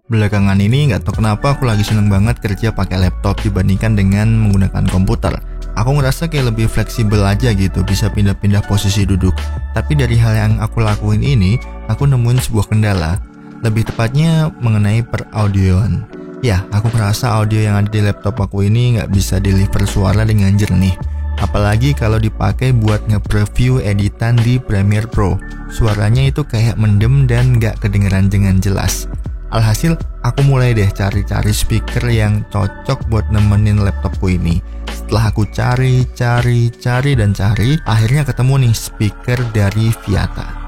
Belakangan ini nggak tahu kenapa aku lagi seneng banget kerja pakai laptop dibandingkan dengan menggunakan komputer. Aku ngerasa kayak lebih fleksibel aja gitu, bisa pindah-pindah posisi duduk. Tapi dari hal yang aku lakuin ini, aku nemuin sebuah kendala. Lebih tepatnya mengenai peraudioan. Ya, aku ngerasa audio yang ada di laptop aku ini nggak bisa deliver suara dengan jernih. Apalagi kalau dipakai buat nge-preview editan di Premiere Pro. Suaranya itu kayak mendem dan nggak kedengeran dengan jelas. Alhasil, aku mulai deh cari-cari speaker yang cocok buat nemenin laptopku ini. Setelah aku cari, akhirnya ketemu nih speaker dari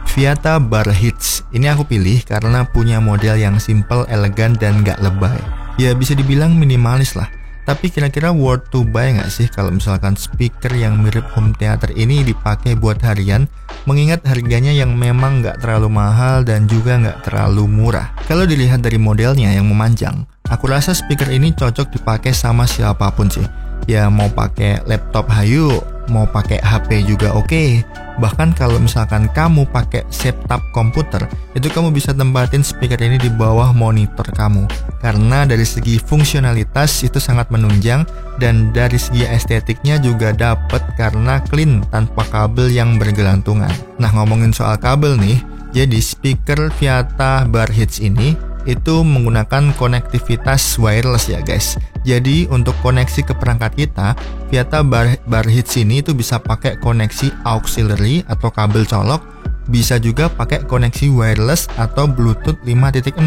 Viata Bar Hits. Ini aku pilih karena punya model yang simple, elegan, dan gak lebay. Ya bisa dibilang minimalis lah. Tapi kira-kira worth to buy gak sih kalau misalkan speaker yang mirip home theater ini dipakai buat harian, mengingat harganya yang memang gak terlalu mahal dan juga gak terlalu murah. Kalau dilihat dari modelnya yang memanjang, aku rasa speaker ini cocok dipakai sama siapapun sih. Ya mau pakai laptop hayu, mau pakai HP juga oke. Bahkan kalau misalkan kamu pakai setup komputer, itu kamu bisa tempatin speaker ini di bawah monitor kamu. Karena dari segi fungsionalitas itu sangat menunjang, dan dari segi estetiknya juga dapet karena clean tanpa kabel yang bergelantungan. Nah, ngomongin soal kabel nih, jadi speaker Viata Bar Hits ini itu menggunakan konektivitas wireless ya guys. Jadi untuk koneksi ke perangkat kita, Viata Bar Hits ini itu bisa pakai koneksi auxiliary atau kabel colok, bisa juga pakai koneksi wireless atau Bluetooth 5.0.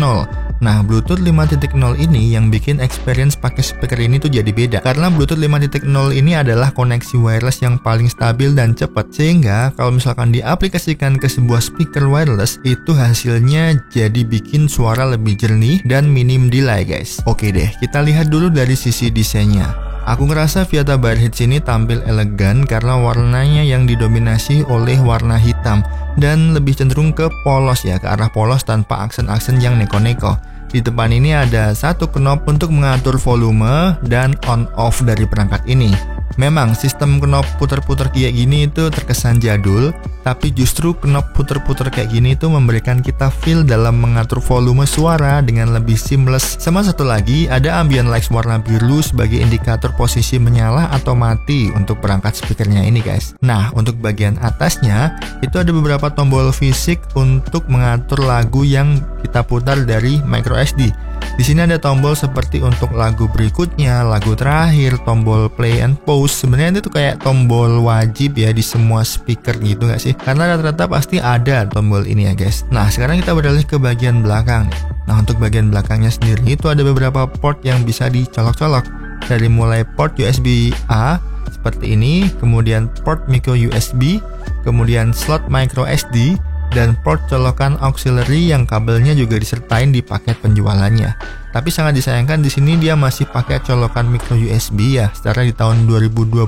Nah, Bluetooth 5.0 ini yang bikin experience pakai speaker ini tuh jadi beda. Karena Bluetooth 5.0 ini adalah koneksi wireless yang paling stabil dan cepat. Sehingga kalau misalkan diaplikasikan ke sebuah speaker wireless, itu hasilnya jadi bikin suara lebih jernih dan minim delay guys. Oke deh, kita lihat dulu dari sisi desainnya. Aku ngerasa Viata Bar Hits ini tampil elegan karena warnanya yang didominasi oleh warna hitam dan lebih cenderung ke polos ya, ke arah polos tanpa aksen-aksen yang neko-neko. Di depan ini ada satu knob untuk mengatur volume dan on-off dari perangkat ini. Memang sistem knob puter-puter kayak gini itu terkesan jadul, tapi justru knob puter-puter kayak gini itu memberikan kita feel dalam mengatur volume suara dengan lebih seamless. Sama satu lagi, ada ambient lights warna biru sebagai indikator posisi menyala atau mati untuk perangkat speakernya ini guys. Nah, untuk bagian atasnya itu ada beberapa tombol fisik untuk mengatur lagu yang kita putar dari microSD. Di sini ada tombol seperti untuk lagu berikutnya, lagu terakhir, tombol play and pause. Sebenarnya itu kayak tombol wajib ya di semua speaker gitu gak sih? Karena rata-rata pasti ada tombol ini ya guys. Nah, sekarang kita beralih ke bagian belakang. Nah, untuk bagian belakangnya sendiri itu ada beberapa port yang bisa dicolok-colok. Dari mulai port USB A seperti ini, kemudian port micro USB, kemudian slot micro SD, dan port colokan auxiliary yang kabelnya juga disertain di paket penjualannya. Tapi sangat disayangkan di sini dia masih pakai colokan micro USB ya. Secara di tahun 2022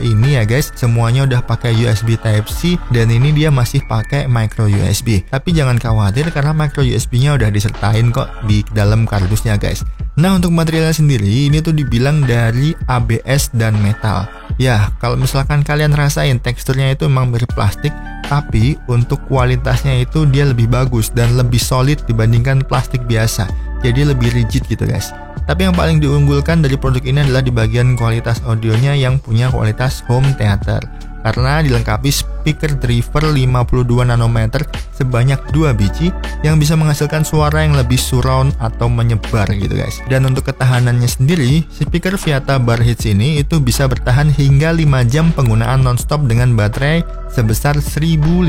ini ya guys, semuanya udah pakai USB Type-C dan ini dia masih pakai micro USB. Tapi jangan khawatir karena micro USB-nya udah disertain kok di dalam kardusnya guys. Nah, untuk materialnya sendiri ini tuh dibilang dari ABS dan metal. Ya, kalau misalkan kalian rasain teksturnya itu emang mirip plastik, tapi untuk kualitasnya itu dia lebih bagus dan lebih solid dibandingkan plastik biasa. Jadi lebih rigid gitu guys. Tapi yang paling diunggulkan dari produk ini adalah di bagian kualitas audionya yang punya kualitas home theater. Karena dilengkapi speaker driver 52 nanometer sebanyak 2 biji yang bisa menghasilkan suara yang lebih surround atau menyebar gitu guys. Dan untuk ketahanannya sendiri, speaker Viata Bar Hits ini itu bisa bertahan hingga 5 jam penggunaan nonstop dengan baterai sebesar 1500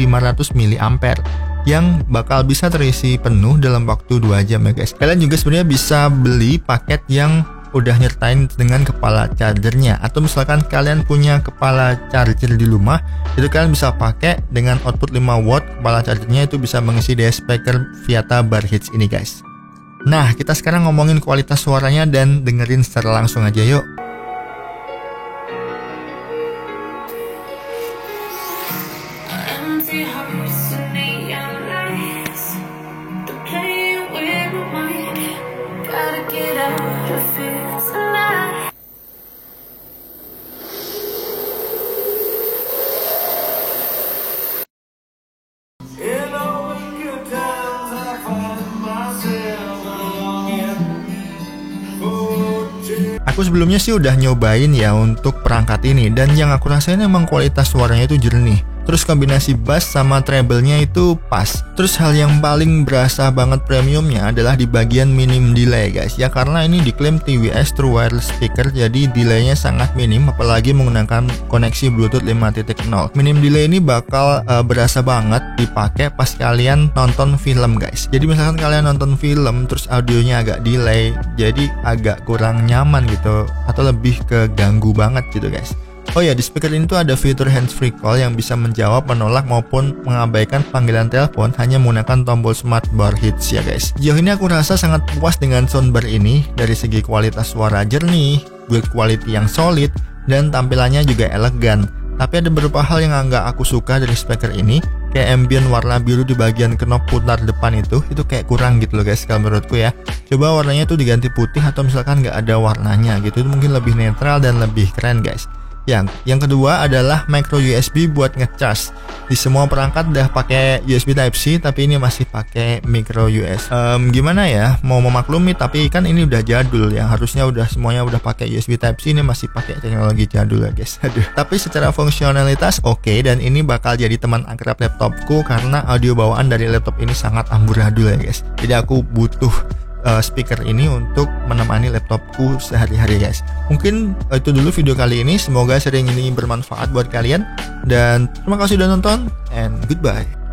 mAh yang bakal bisa terisi penuh dalam waktu 2 jam ya guys. Kalian juga sebenarnya bisa beli paket yang udah nyertain dengan kepala chargernya, atau misalkan kalian punya kepala charger di rumah, itu kalian bisa pakai dengan output 5 watt. Kepala chargernya itu bisa mengisi di speaker Viata Bar Hits ini guys. Nah, kita sekarang ngomongin kualitas suaranya dan dengerin secara langsung aja yuk. Aku sebelumnya sih udah nyobain ya untuk perangkat ini, dan yang aku rasain emang kualitas suaranya itu jernih. Terus kombinasi bass sama treble-nya itu pas. Terus hal yang paling berasa banget premiumnya adalah di bagian minim delay guys. Ya karena ini diklaim TWS True Wireless Speaker, jadi delaynya sangat minim apalagi menggunakan koneksi Bluetooth 5.0. Minim delay ini bakal berasa banget dipakai pas kalian nonton film guys. Jadi misalkan kalian nonton film terus audionya agak delay, jadi agak kurang nyaman gitu, atau lebih keganggu banget gitu guys. Oh ya, di speaker ini tuh ada fitur hands-free call yang bisa menjawab, menolak maupun mengabaikan panggilan telepon hanya menggunakan tombol smart bar hits ya guys. Sejauh ini aku rasa sangat puas dengan soundbar ini dari segi kualitas suara jernih, build quality yang solid, dan tampilannya juga elegan. Tapi ada beberapa hal yang agak aku suka dari speaker ini, kayak ambient warna biru di bagian knob putar depan itu kayak kurang gitu loh guys kalau menurutku ya. Coba warnanya tuh diganti putih atau misalkan nggak ada warnanya gitu, itu mungkin lebih netral dan lebih keren guys. Yang kedua adalah micro USB buat ngecas. Di semua perangkat udah pakai USB Type-C, tapi ini masih pakai micro USB. Gimana ya? Mau memaklumi, tapi kan ini udah jadul ya. Harusnya udah semuanya udah pakai USB Type-C, ini masih pakai teknologi jadul ya guys. Aduh. Tapi secara fungsionalitas oke, dan ini bakal jadi teman akrab laptopku karena audio bawaan dari laptop ini sangat amburadul ya guys. Jadi aku butuh speaker ini untuk menemani laptopku sehari-hari guys. Mungkin itu dulu video kali ini, semoga sharing ini bermanfaat buat kalian, dan terima kasih sudah nonton, and goodbye.